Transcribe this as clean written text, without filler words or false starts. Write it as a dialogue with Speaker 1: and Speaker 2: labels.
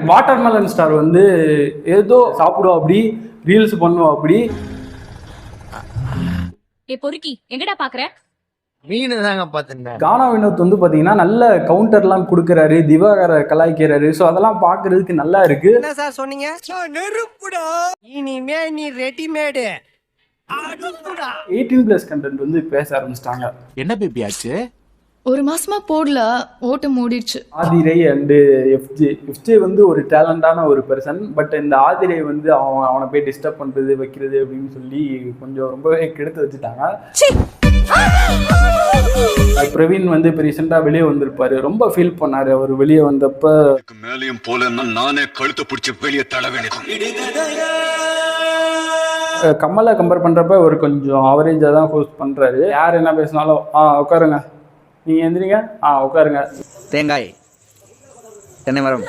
Speaker 1: Watermelon star வந்து ஏதோ சாப்பிடுவோம் அப்படி ரீல்ஸ் பண்ணுவோம் அப்படி.
Speaker 2: பொறுக்கி எங்கடா பாக்குற
Speaker 3: மீன் தாங்க பாத்துட்டேன்.
Speaker 1: கானா வினோத் வந்து பாத்தீங்கன்னா நல்ல கவுண்டர்லாம் கொடுக்குறாரு, திவாகரை கலாய்க்கிறாரு. ஸோ அதெல்லாம் பார்க்கறதுக்கு நல்லா இருக்கு.
Speaker 4: என்ன சார் சொன்னீங்க? நெருப்புடா, இனிமே நீ ரெடிமேடு
Speaker 1: 18+ கண்டென்ட் வந்து பேச ஆரம்பிச்சிட்டாங்க.
Speaker 5: என்ன பேபி ஆச்சு?
Speaker 6: ஒரு மாசமா போடல, ஓட்ட மூடிடுச்சு.
Speaker 1: ஆதிரை அண்டு எஃப்ஜே வந்து ஒரு டேலண்டான ஒரு பர்சன். பட் இந்த ஆதிரை வந்து அவனை போய் டிஸ்டர்ப் பண்றது வைக்கிறது அப்படின்னு சொல்லி கொஞ்சம் ரொம்பவே கெடுத்து வச்சுட்டாங்க. பிரவீன் வந்து இப்போ ரீசெண்டாக வெளியே வந்திருப்பாரு, ரொம்ப ஃபீல் பண்ணாரு. அவர் வெளியே வந்தப்ப
Speaker 7: மேலையும் போல நானே கழுத்தை பிடிச்சி வெளியே தள்ள வேண்டியது.
Speaker 1: கமலை கம்பேர் பண்றப்ப அவர் கொஞ்சம் அவரேஜாக தான் ஹோஸ்ட் பண்றாரு. யார் என்ன பேசினாலும் உட்காருங்க, நீங்க எந்திரிங்க, உட்காருங்க.
Speaker 3: தேங்காய் தென்னை மரம்